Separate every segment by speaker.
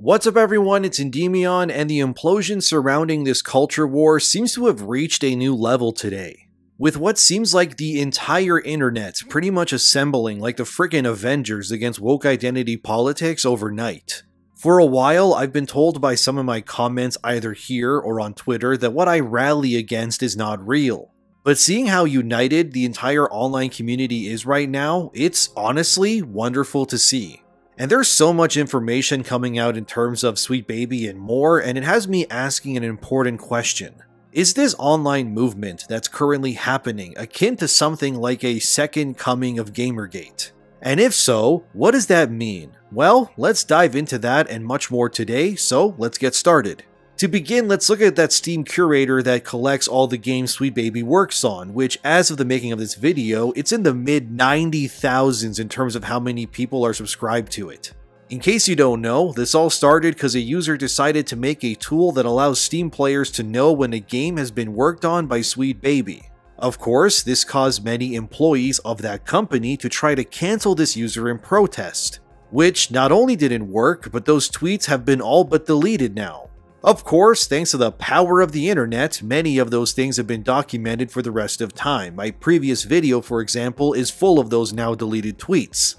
Speaker 1: What's up everyone, it's ENDYMION, and the implosion surrounding this culture war seems to have reached a new level today. With what seems like the entire internet pretty much assembling like the frickin' Avengers against woke identity politics overnight. For a while, I've been told by some of my comments either here or on Twitter that what I rally against is not real. But seeing how united the entire online community is right now, it's honestly wonderful to see. And there's so much information coming out in terms of Sweet Baby and more, and it has me asking an important question. Is this online movement that's currently happening akin to something like a second coming of Gamergate? And if so, what does that mean? Well, let's dive into that and much more today, so let's get started. To begin, let's look at that Steam curator that collects all the games Sweet Baby works on, which as of the making of this video, it's in the mid 90,000s in terms of how many people are subscribed to it. In case you don't know, this all started because a user decided to make a tool that allows Steam players to know when a game has been worked on by Sweet Baby. Of course, this caused many employees of that company to try to cancel this user in protest, which not only didn't work, but those tweets have been all but deleted now. Of course, thanks to the power of the internet, many of those things have been documented for the rest of time. My previous video, for example, is full of those now deleted tweets.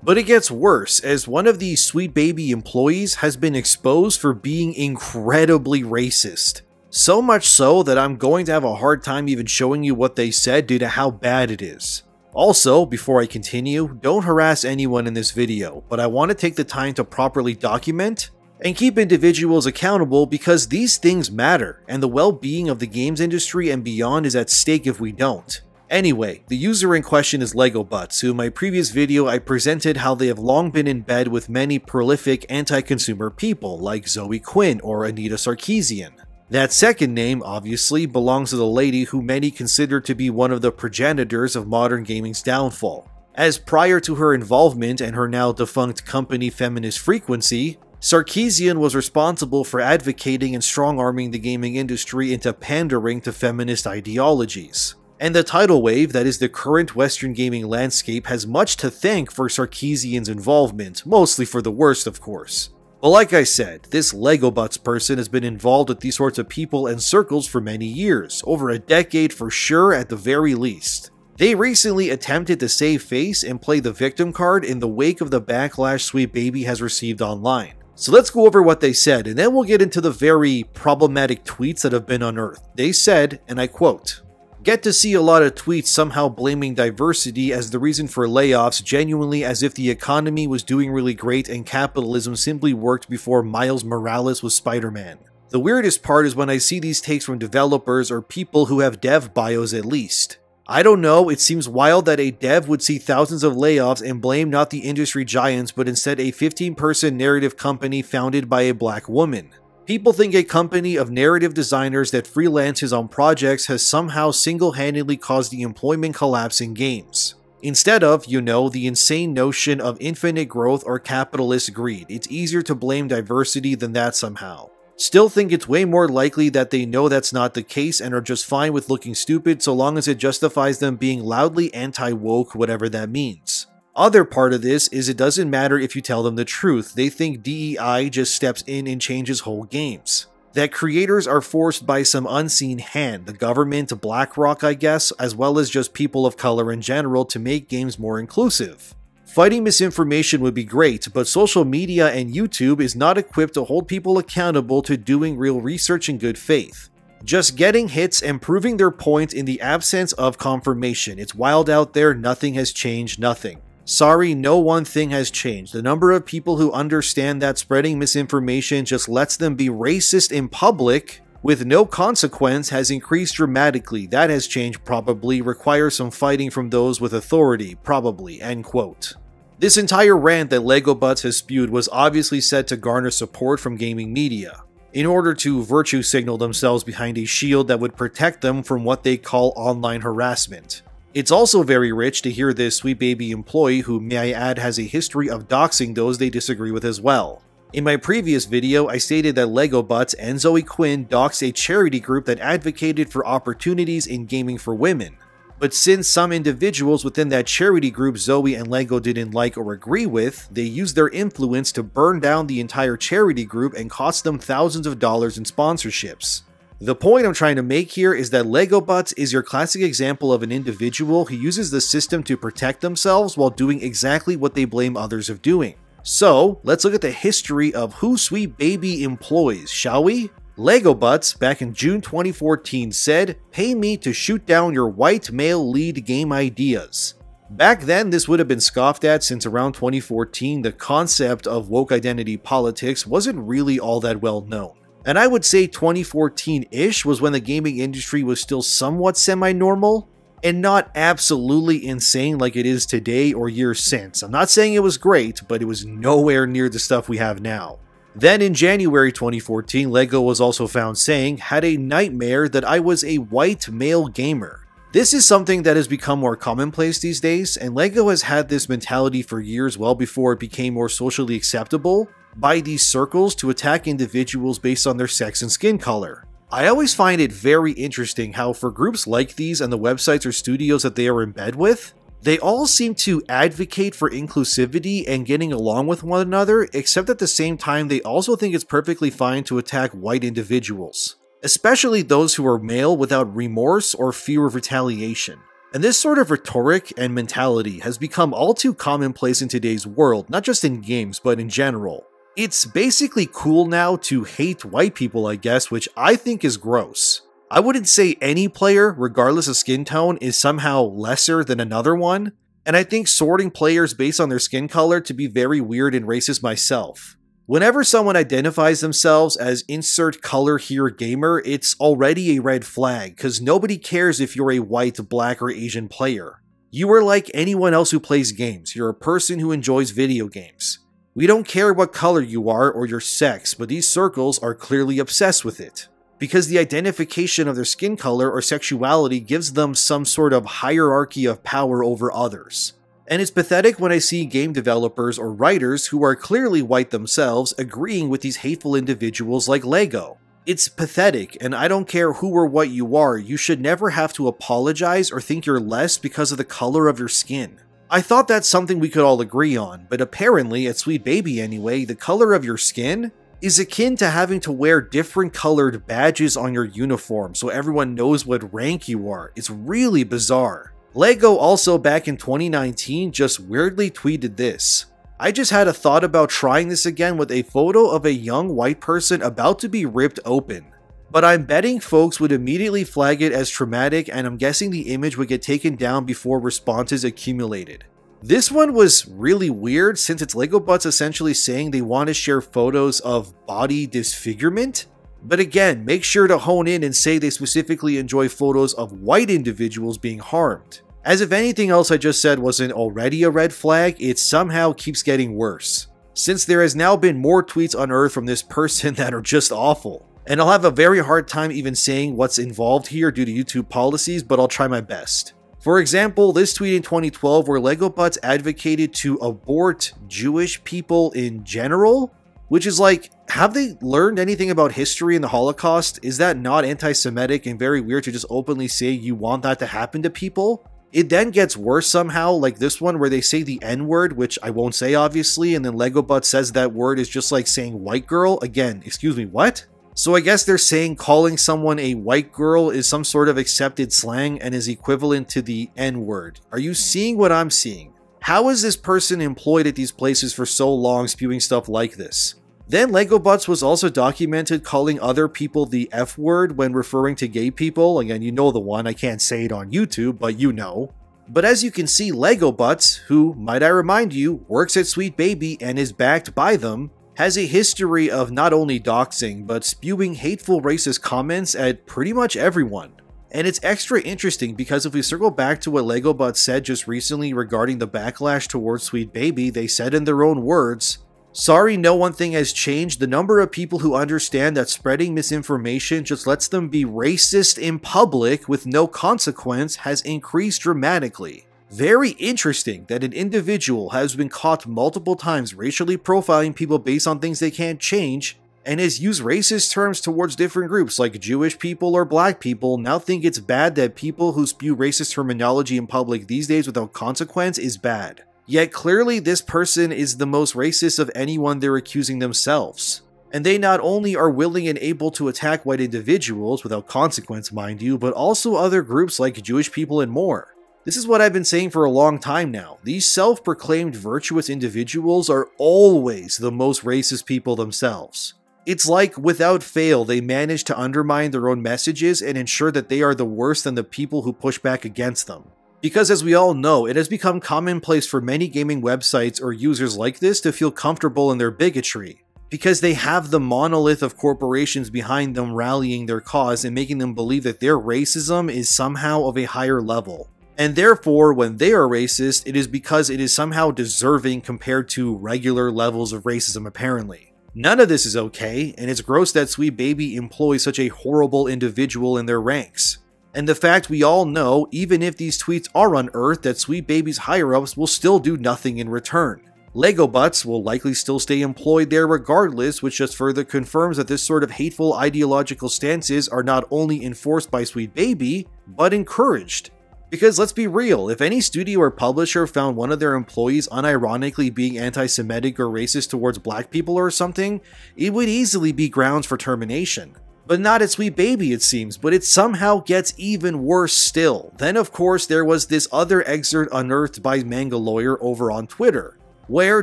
Speaker 1: But it gets worse, as one of these Sweet Baby employees has been exposed for being incredibly racist. So much so that I'm going to have a hard time even showing you what they said due to how bad it is. Also, before I continue, don't harass anyone in this video, but I want to take the time to properly document and keep individuals accountable because these things matter, and the well-being of the games industry and beyond is at stake if we don't. Anyway, the user in question is LegoButts, who in my previous video I presented how they have long been in bed with many prolific anti-consumer people like Zoe Quinn or Anita Sarkeesian. That second name, obviously, belongs to the lady who many consider to be one of the progenitors of modern gaming's downfall, as prior to her involvement and her now defunct company Feminist Frequency, Sarkeesian was responsible for advocating and strong-arming the gaming industry into pandering to feminist ideologies. And the tidal wave that is the current Western gaming landscape has much to thank for Sarkeesian's involvement, mostly for the worst of course. But like I said, this LegoButts person has been involved with these sorts of people and circles for many years, over a decade for sure at the very least. They recently attempted to save face and play the victim card in the wake of the backlash Sweet Baby has received online. So let's go over what they said, and then we'll get into the very problematic tweets that have been unearthed. They said, and I quote, "Get to see a lot of tweets somehow blaming diversity as the reason for layoffs, genuinely as if the economy was doing really great and capitalism simply worked before Miles Morales was Spider-Man. The weirdest part is when I see these takes from developers or people who have dev bios at least. I don't know, it seems wild that a dev would see thousands of layoffs and blame not the industry giants but instead a 15-person narrative company founded by a black woman. People think a company of narrative designers that freelances on projects has somehow single-handedly caused the employment collapse in games. Instead of, you know, the insane notion of infinite growth or capitalist greed, it's easier to blame diversity than that somehow. Still think it's way more likely that they know that's not the case and are just fine with looking stupid so long as it justifies them being loudly anti-woke, whatever that means. Other part of this is it doesn't matter if you tell them the truth, they think DEI just steps in and changes whole games. That creators are forced by some unseen hand, the government, BlackRock I guess, as well as just people of color in general to make games more inclusive. Fighting misinformation would be great, but social media and YouTube is not equipped to hold people accountable to doing real research in good faith. Just getting hits and proving their point in the absence of confirmation. It's wild out there, nothing has changed, nothing. Sorry, no one thing has changed. The number of people who understand that spreading misinformation just lets them be racist in public with no consequence has increased dramatically. That has changed probably, requires some fighting from those with authority, probably, end quote. This entire rant that LegoButts has spewed was obviously set to garner support from gaming media, in order to virtue signal themselves behind a shield that would protect them from what they call online harassment. It's also very rich to hear this Sweet Baby employee who, may I add, has a history of doxing those they disagree with as well. In my previous video, I stated that LegoButts and Zoe Quinn doxed a charity group that advocated for opportunities in gaming for women. But since some individuals within that charity group Zoe and LEGO didn't like or agree with, they used their influence to burn down the entire charity group and cost them thousands of dollars in sponsorships. The point I'm trying to make here is that LEGO Butts is your classic example of an individual who uses the system to protect themselves while doing exactly what they blame others of doing. So, let's look at the history of who Sweet Baby employs, shall we? LEGO Butts, back in June 2014, said, "Pay me to shoot down your white male lead game ideas." Back then, this would have been scoffed at since around 2014, the concept of woke identity politics wasn't really all that well known. And I would say 2014-ish was when the gaming industry was still somewhat semi-normal, and not absolutely insane like it is today or years since. I'm not saying it was great, but it was nowhere near the stuff we have now. Then in January 2014, LEGO was also found saying, "Had a nightmare that I was a white male gamer." This is something that has become more commonplace these days, and LEGO has had this mentality for years, well before it became more socially acceptable by these circles to attack individuals based on their sex and skin color. I always find it very interesting how for groups like these and the websites or studios that they are in bed with, they all seem to advocate for inclusivity and getting along with one another, except at the same time they also think it's perfectly fine to attack white individuals, especially those who are male without remorse or fear of retaliation. And this sort of rhetoric and mentality has become all too commonplace in today's world, not just in games, but in general. It's basically cool now to hate white people, I guess, which I think is gross. I wouldn't say any player, regardless of skin tone, is somehow lesser than another one, and I think sorting players based on their skin color to be very weird and racist myself. Whenever someone identifies themselves as insert color here gamer, it's already a red flag, cause nobody cares if you're a white, black, or Asian player. You are like anyone else who plays games, you're a person who enjoys video games. We don't care what color you are or your sex, but these circles are clearly obsessed with it, because the identification of their skin color or sexuality gives them some sort of hierarchy of power over others. And it's pathetic when I see game developers or writers who are clearly white themselves agreeing with these hateful individuals like LEGO. It's pathetic, and I don't care who or what you are, you should never have to apologize or think you're less because of the color of your skin. I thought that's something we could all agree on, but apparently, at Sweet Baby anyway, the color of your skin is akin to having to wear different colored badges on your uniform so everyone knows what rank you are. It's really bizarre. LEGO also back in 2019 just weirdly tweeted this. "I just had a thought about trying this again with a photo of a young white person about to be ripped open. But I'm betting folks would immediately flag it as traumatic, and I'm guessing the image would get taken down before responses accumulated." This one was really weird since it's LEGO Butts essentially saying they want to share photos of body disfigurement. But again, make sure to hone in and say they specifically enjoy photos of white individuals being harmed. As if anything else I just said wasn't already a red flag, it somehow keeps getting worse, since there has now been more tweets unearthed from this person that are just awful. And I'll have a very hard time even saying what's involved here due to YouTube policies, but I'll try my best. For example, this tweet in 2012 where LEGO Butts advocated to abort Jewish people in general, which is like, have they learned anything about history and the Holocaust? Is that not anti-Semitic and very weird to just openly say you want that to happen to people? It then gets worse somehow, like this one where they say the N-word, which I won't say obviously, and then LEGO Butts says that word is just like saying white girl. Again, excuse me, what? So I guess they're saying calling someone a white girl is some sort of accepted slang and is equivalent to the N-word. Are you seeing what I'm seeing? How is this person employed at these places for so long spewing stuff like this? Then LEGO Butts was also documented calling other people the F-word when referring to gay people. Again, you know the one, I can't say it on YouTube, but you know. But as you can see, LEGO Butts, who, might I remind you, works at Sweet Baby and is backed by them, has a history of not only doxing, but spewing hateful racist comments at pretty much everyone. And it's extra interesting because if we circle back to what LEGO Butts said just recently regarding the backlash towards Sweet Baby, they said in their own words, "Sorry, no one thing has changed. The number of people who understand that spreading misinformation just lets them be racist in public with no consequence has increased dramatically." Very interesting that an individual has been caught multiple times racially profiling people based on things they can't change, and has used racist terms towards different groups like Jewish people or black people, now think it's bad that people who spew racist terminology in public these days without consequence is bad. Yet clearly this person is the most racist of anyone they're accusing themselves. And they not only are willing and able to attack white individuals, without consequence mind you, but also other groups like Jewish people and more. This is what I've been saying for a long time now. These self-proclaimed virtuous individuals are always the most racist people themselves. It's like, without fail, they manage to undermine their own messages and ensure that they are the worse than the people who push back against them. Because as we all know, it has become commonplace for many gaming websites or users like this to feel comfortable in their bigotry, because they have the monolith of corporations behind them rallying their cause and making them believe that their racism is somehow of a higher level. And therefore, when they are racist, it is because it is somehow deserving compared to regular levels of racism apparently. None of this is okay, and it's gross that Sweet Baby employs such a horrible individual in their ranks. And the fact we all know, even if these tweets are unearthed, that Sweet Baby's higher-ups will still do nothing in return. Lego Butts will likely still stay employed there regardless, which just further confirms that this sort of hateful ideological stances are not only enforced by Sweet Baby, but encouraged. Because let's be real, if any studio or publisher found one of their employees unironically being anti-Semitic or racist towards black people or something, it would easily be grounds for termination. But not at Sweet Baby it seems, but it somehow gets even worse still. Then of course there was this other excerpt unearthed by Manga Lawyer over on Twitter, where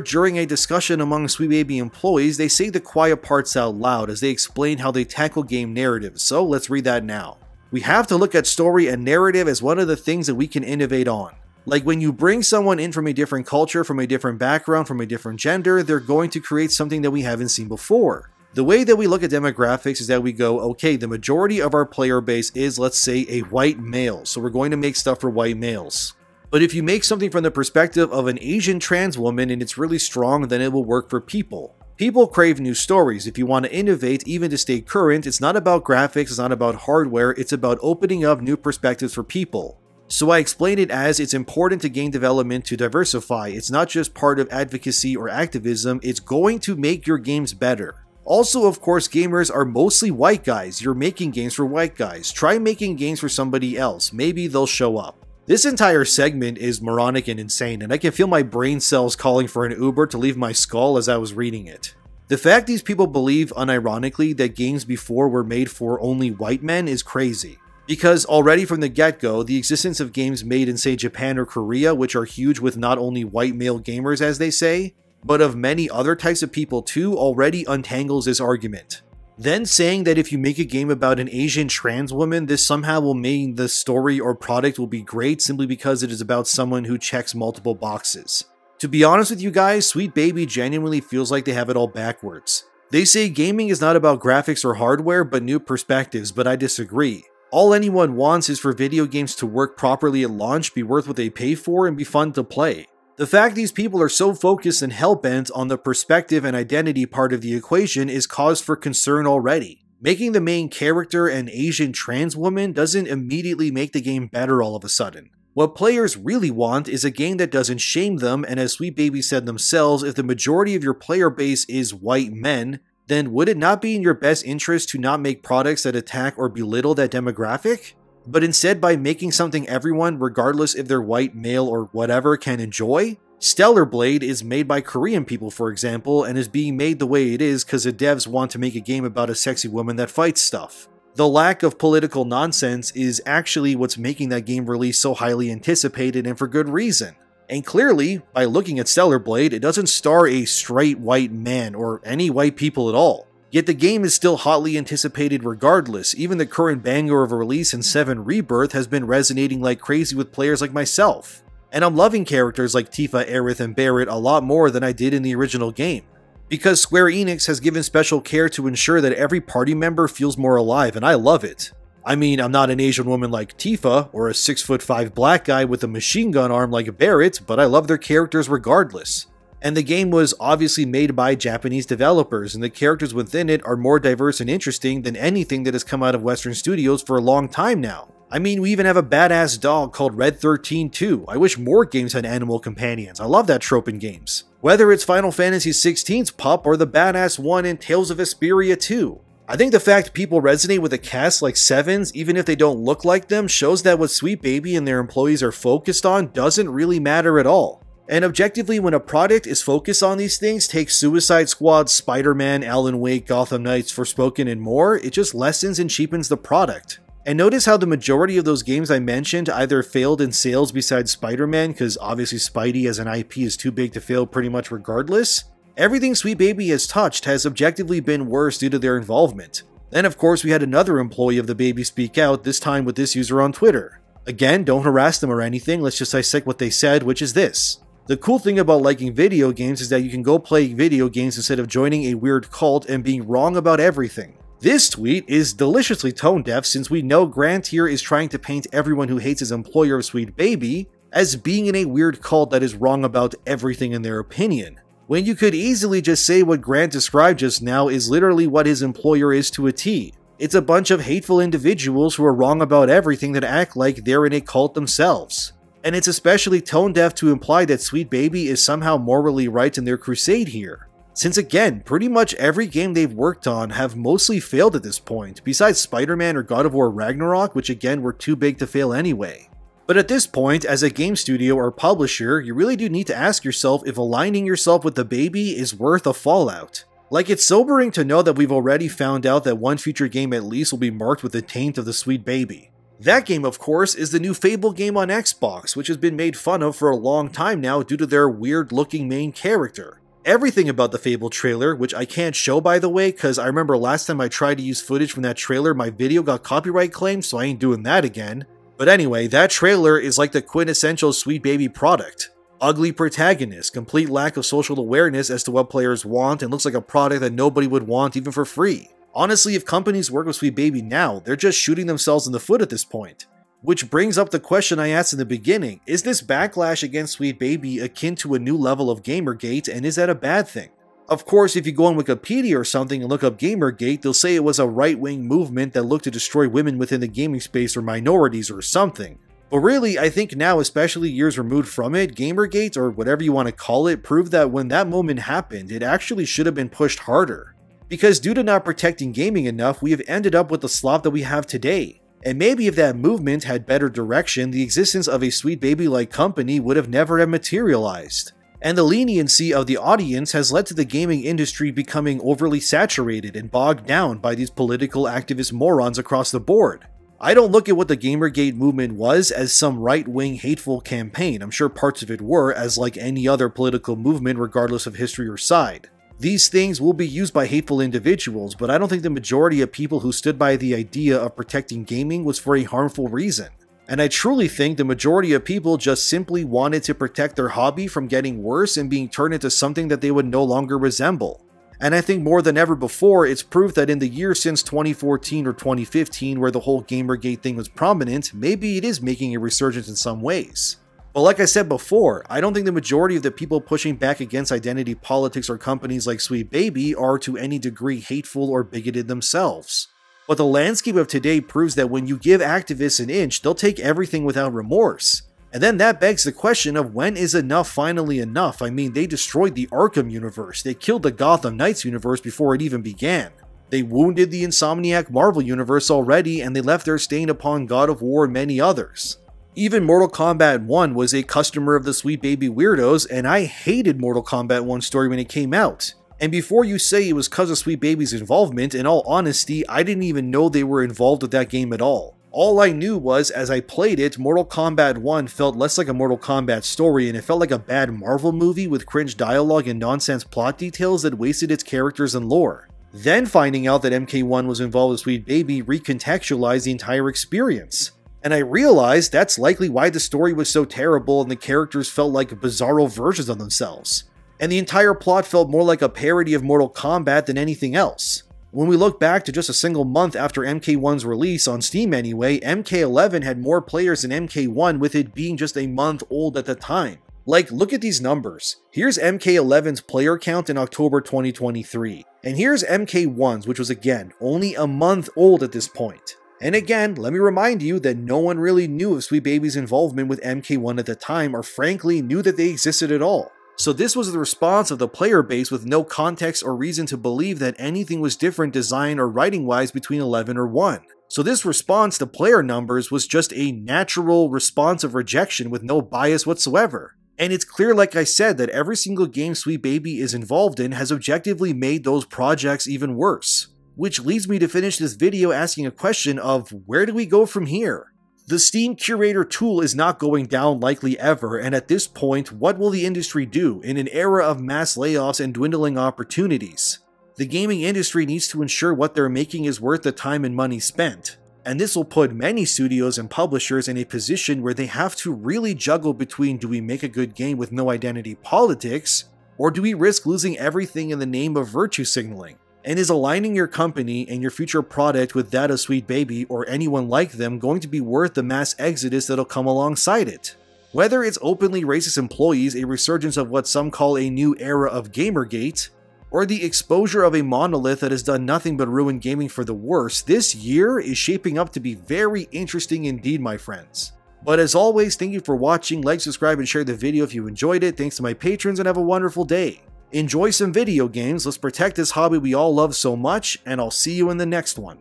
Speaker 1: during a discussion among Sweet Baby employees they say the quiet parts out loud as they explain how they tackle game narratives, so let's read that now. We have to look at story and narrative as one of the things that we can innovate on. Like when you bring someone in from a different culture, from a different background, from a different gender, they're going to create something that we haven't seen before. The way that we look at demographics is that we go, okay, the majority of our player base is, let's say, a white male, so we're going to make stuff for white males. But if you make something from the perspective of an Asian trans woman and it's really strong, then it will work for people. People crave new stories. If you want to innovate, even to stay current, it's not about graphics, it's not about hardware, it's about opening up new perspectives for people. So I explain it as it's important to game development to diversify. It's not just part of advocacy or activism, it's going to make your games better. Also, of course, gamers are mostly white guys. You're making games for white guys. Try making games for somebody else. Maybe they'll show up. This entire segment is moronic and insane, and I can feel my brain cells calling for an Uber to leave my skull as I was reading it. The fact these people believe, unironically, that games before were made for only white men is crazy. Because already from the get-go, the existence of games made in, say, Japan or Korea, which are huge with not only white male gamers as they say, but of many other types of people too, already untangles this argument. Then saying that if you make a game about an Asian trans woman, this somehow will mean the story or product will be great simply because it is about someone who checks multiple boxes. To be honest with you guys, Sweet Baby genuinely feels like they have it all backwards. They say gaming is not about graphics or hardware, but new perspectives, but I disagree. All anyone wants is for video games to work properly at launch, be worth what they pay for, and be fun to play. The fact these people are so focused and hellbent on the perspective and identity part of the equation is cause for concern already. Making the main character an Asian trans woman doesn't immediately make the game better all of a sudden. What players really want is a game that doesn't shame them, and as Sweet Baby said themselves, if the majority of your player base is white men, then would it not be in your best interest to not make products that attack or belittle that demographic? But instead by making something everyone, regardless if they're white, male, or whatever, can enjoy? Stellar Blade is made by Korean people, for example, and is being made the way it is because the devs want to make a game about a sexy woman that fights stuff. The lack of political nonsense is actually what's making that game release so highly anticipated, and for good reason. And clearly, by looking at Stellar Blade, it doesn't star a straight white man, or any white people at all. Yet the game is still hotly anticipated regardless. Even the current banger of a release in 7 Rebirth has been resonating like crazy with players like myself. And I'm loving characters like Tifa, Aerith, and Barret a lot more than I did in the original game. Because Square Enix has given special care to ensure that every party member feels more alive, and I love it. I mean, I'm not an Asian woman like Tifa, or a 6'5" black guy with a machine gun arm like Barret, but I love their characters regardless. And the game was obviously made by Japanese developers, and the characters within it are more diverse and interesting than anything that has come out of Western studios for a long time now. I mean, we even have a badass dog called Red 13 too. I wish more games had animal companions. I love that trope in games. Whether it's Final Fantasy XVI's pup or the badass one in Tales of Vesperia 2. I think the fact people resonate with a cast like Seven's, even if they don't look like them, shows that what Sweet Baby and their employees are focused on doesn't really matter at all. And objectively, when a product is focused on these things, take Suicide Squad, Spider-Man, Alan Wake, Gotham Knights, Forspoken, and more, it just lessens and cheapens the product. And notice how the majority of those games I mentioned either failed in sales besides Spider-Man, because obviously Spidey as an IP is too big to fail pretty much regardless. Everything Sweet Baby has touched has objectively been worse due to their involvement. Then of course we had another employee of the Baby speak out, this time with this user on Twitter. Again, don't harass them or anything, let's just dissect what they said, which is this. The cool thing about liking video games is that you can go play video games instead of joining a weird cult and being wrong about everything. This tweet is deliciously tone deaf since we know Grant here is trying to paint everyone who hates his employer of Sweet Baby as being in a weird cult that is wrong about everything in their opinion. When you could easily just say what Grant described just now is literally what his employer is to a T. It's a bunch of hateful individuals who are wrong about everything that act like they're in a cult themselves. And it's especially tone deaf to imply that Sweet Baby is somehow morally right in their crusade here. Since again, pretty much every game they've worked on have mostly failed at this point, besides Spider-Man or God of War Ragnarok, which again were too big to fail anyway. But at this point, as a game studio or publisher, you really do need to ask yourself if aligning yourself with the Baby is worth a fallout. Like, it's sobering to know that we've already found out that one future game at least will be marked with the taint of the Sweet Baby. That game, of course, is the new Fable game on Xbox, which has been made fun of for a long time now due to their weird-looking main character. Everything about the Fable trailer, which I can't show by the way, because I remember last time I tried to use footage from that trailer, my video got copyright claimed, so I ain't doing that again. But anyway, that trailer is like the quintessential Sweet Baby product. Ugly protagonist, complete lack of social awareness as to what players want, and looks like a product that nobody would want even for free. Honestly, if companies work with Sweet Baby now, they're just shooting themselves in the foot at this point. Which brings up the question I asked in the beginning, is this backlash against Sweet Baby akin to a new level of Gamergate, and is that a bad thing? Of course, if you go on Wikipedia or something and look up Gamergate, they'll say it was a right-wing movement that looked to destroy women within the gaming space or minorities or something. But really, I think now, especially years removed from it, Gamergate, or whatever you want to call it, proved that when that moment happened, it actually should have been pushed harder. Because due to not protecting gaming enough, we have ended up with the slop that we have today. And maybe if that movement had better direction, the existence of a Sweet Baby-like company would have never have materialized. And the leniency of the audience has led to the gaming industry becoming overly saturated and bogged down by these political activist morons across the board. I don't look at what the Gamergate movement was as some right-wing hateful campaign. I'm sure parts of it were, as like any other political movement regardless of history or side. These things will be used by hateful individuals, but I don't think the majority of people who stood by the idea of protecting gaming was for a harmful reason. And I truly think the majority of people just simply wanted to protect their hobby from getting worse and being turned into something that they would no longer resemble. And I think more than ever before, it's proof that in the years since 2014 or 2015, where the whole Gamergate thing was prominent, maybe it is making a resurgence in some ways. But like I said before, I don't think the majority of the people pushing back against identity politics or companies like Sweet Baby are to any degree hateful or bigoted themselves. But the landscape of today proves that when you give activists an inch, they'll take everything without remorse. And then that begs the question of when is enough finally enough? I mean, they destroyed the Arkham universe, they killed the Gotham Knights universe before it even began. They wounded the Insomniac Marvel universe already, and they left their stain upon God of War and many others. Even Mortal Kombat 1 was a customer of the Sweet Baby weirdos, and I hated Mortal Kombat 1 story when it came out. And before you say it was cause of Sweet Baby's involvement, in all honesty, I didn't even know they were involved with that game at all. All I knew was, as I played it, Mortal Kombat 1 felt less like a Mortal Kombat story, and it felt like a bad Marvel movie with cringe dialogue and nonsense plot details that wasted its characters and lore. Then finding out that MK1 was involved with Sweet Baby recontextualized the entire experience. And I realized that's likely why the story was so terrible and the characters felt like bizarro versions of themselves. And the entire plot felt more like a parody of Mortal Kombat than anything else. When we look back to just a single month after MK1's release, on Steam anyway, MK11 had more players than MK1 with it being just a month old at the time. Like, look at these numbers. Here's MK11's player count in October 2023. And here's MK1's, which was again, only a month old at this point. And again, let me remind you that no one really knew of Sweet Baby's involvement with MK1 at the time, or frankly knew that they existed at all. So this was the response of the player base with no context or reason to believe that anything was different design or writing wise between 11 or 1. So this response to player numbers was just a natural response of rejection with no bias whatsoever. And it's clear, like I said, that every single game Sweet Baby is involved in has objectively made those projects even worse. Which leads me to finish this video asking a question of, where do we go from here? The Steam Curator tool is not going down likely ever, and at this point, what will the industry do in an era of mass layoffs and dwindling opportunities? The gaming industry needs to ensure what they're making is worth the time and money spent, and this will put many studios and publishers in a position where they have to really juggle between, do we make a good game with no identity politics, or do we risk losing everything in the name of virtue signaling? And is aligning your company and your future product with that of Sweet Baby or anyone like them going to be worth the mass exodus that'll come alongside it? Whether it's openly racist employees, a resurgence of what some call a new era of Gamergate, or the exposure of a monolith that has done nothing but ruin gaming for the worse, this year is shaping up to be very interesting indeed, my friends. But as always, thank you for watching, like, subscribe, and share the video if you enjoyed it. Thanks to my patrons, and have a wonderful day. Enjoy some video games, let's protect this hobby we all love so much, and I'll see you in the next one.